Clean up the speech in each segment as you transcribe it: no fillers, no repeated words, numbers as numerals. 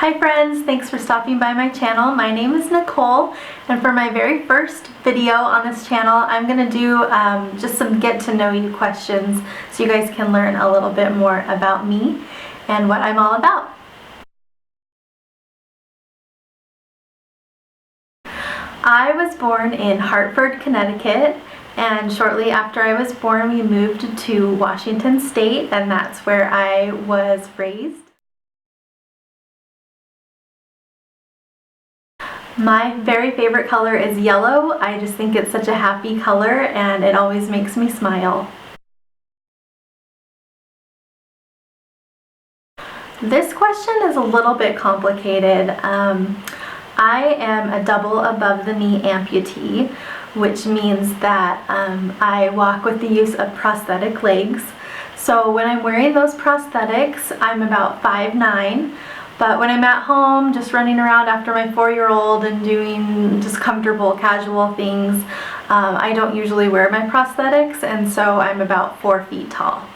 Hi friends, thanks for stopping by my channel. My name is Nicole, and for my very first video on this channel, I'm going to do just some get to know you questions so you guys can learn a little bit more about me and what I'm all about. I was born in Hartford, Connecticut, and shortly after I was born we moved to Washington State, and that's where I was raised. My very favorite color is yellow. I just think it's such a happy color and it always makes me smile. This question is a little bit complicated. I am a double above the knee amputee, which means that I walk with the use of prosthetic legs. So when I'm wearing those prosthetics, I'm about 5'9". But when I'm at home, just running around after my 4-year-old and doing just comfortable, casual things, I don't usually wear my prosthetics, and so I'm about 4 feet tall.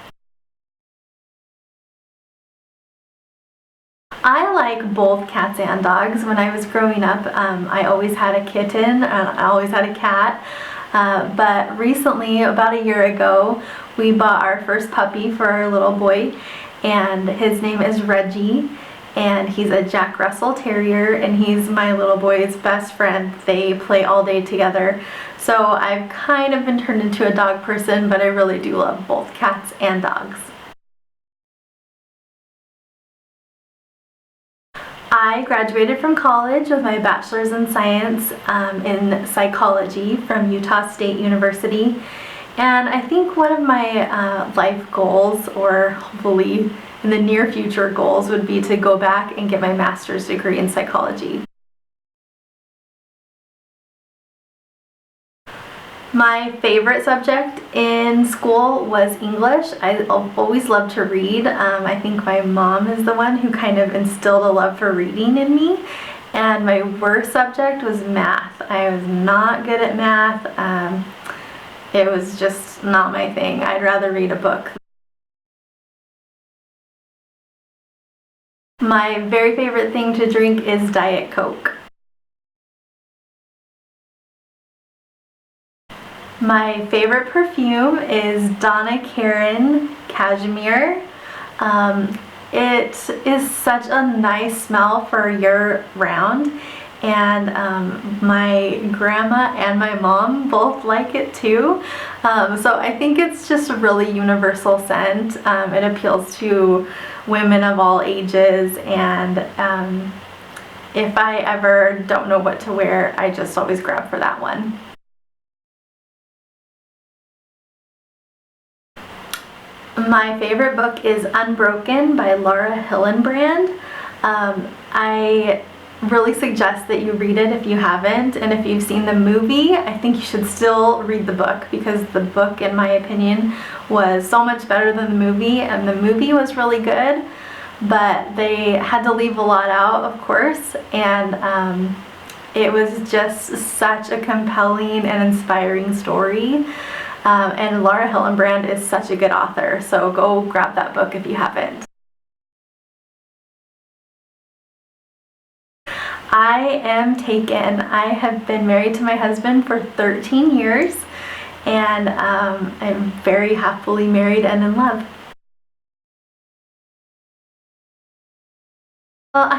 I like both cats and dogs. When I was growing up, I always had a kitten, I always had a cat. But recently, about a year ago, we bought our first puppy for our little boy, and his name is Reggie. And he's a Jack Russell Terrier, and he's my little boy's best friend. They play all day together. So I've kind of been turned into a dog person, but I really do love both cats and dogs. I graduated from college with my bachelor's in science in psychology from Utah State University. And I think one of my life goals, or hopefully in the near future goals, would be to go back and get my master's degree in psychology. My favorite subject in school was English. I always loved to read. I think my mom is the one who kind of instilled a love for reading in me. And my worst subject was math. I was not good at math. It was just not my thing. I'd rather read a book. My very favorite thing to drink is Diet Coke. My favorite perfume is Donna Karan Cashmere. It is such a nice smell for year-round, and my grandma and my mom both like it too. So I think it's just a really universal scent. It appeals to women of all ages, and if I ever don't know what to wear, I just always grab for that one. My favorite book is Unbroken by Laura Hillenbrand. I really suggest that you read it if you haven't, and if you've seen the movie, I think you should still read the book, because the book, in my opinion, was so much better than the movie, and the movie was really good, but they had to leave a lot out, of course, and it was just such a compelling and inspiring story. And Laura Hillenbrand is such a good author, so go grab that book if you haven't. I am taken. I have been married to my husband for 13 years, and I'm very happily married and in love. Well, I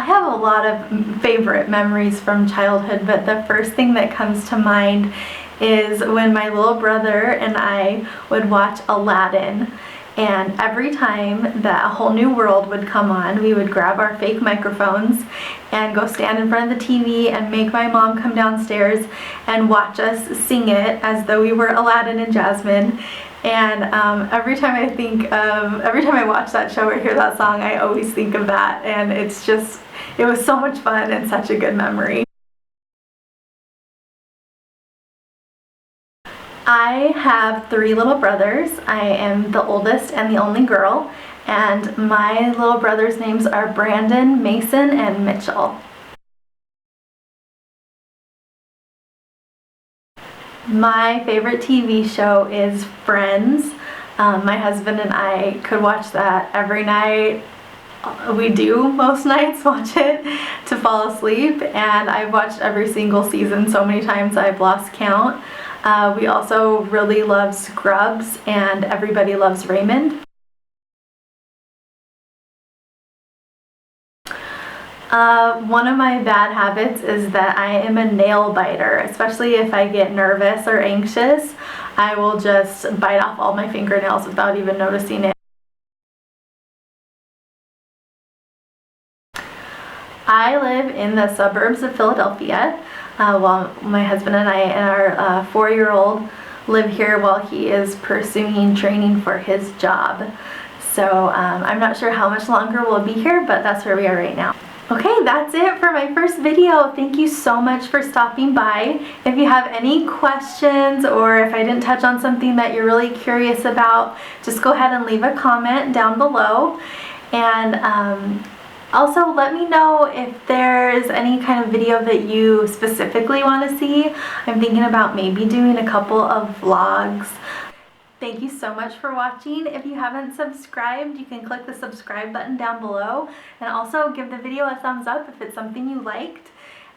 have a lot of favorite memories from childhood, but the first thing that comes to mind is when my little brother and I would watch Aladdin. And every time that a whole new world would come on, we would grab our fake microphones and go stand in front of the TV and make my mom come downstairs and watch us sing it as though we were Aladdin and Jasmine. And every time I watch that show or hear that song, I always think of that. And it was so much fun and such a good memory. I have 3 little brothers. I am the oldest and the only girl, and my little brothers' names are Brandon, Mason, and Mitchell. My favorite TV show is Friends. My husband and I could watch that every night we do most nights watch it to fall asleep, and I've watched every single season so many times I've lost count. We also really love Scrubs and Everybody Loves Raymond. One of my bad habits is that I am a nail biter, especially if I get nervous or anxious. I will just bite off all my fingernails without even noticing it. I live in the suburbs of Philadelphia, while my husband and I and our 4-year-old live here while he is pursuing training for his job. So I'm not sure how much longer we'll be here, but that's where we are right now. Okay, that's it for my first video. Thank you so much for stopping by. If you have any questions or if I didn't touch on something that you're really curious about, just go ahead and leave a comment down below. And also let me know if there's any kind of video that you specifically want to see. I'm thinking about maybe doing a couple of vlogs. Thank you so much for watching. If you haven't subscribed, you can click the subscribe button down below, and also give the video a thumbs up if it's something you liked.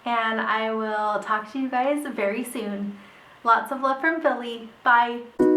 And I will talk to you guys very soon. Lots of love from Philly. Bye.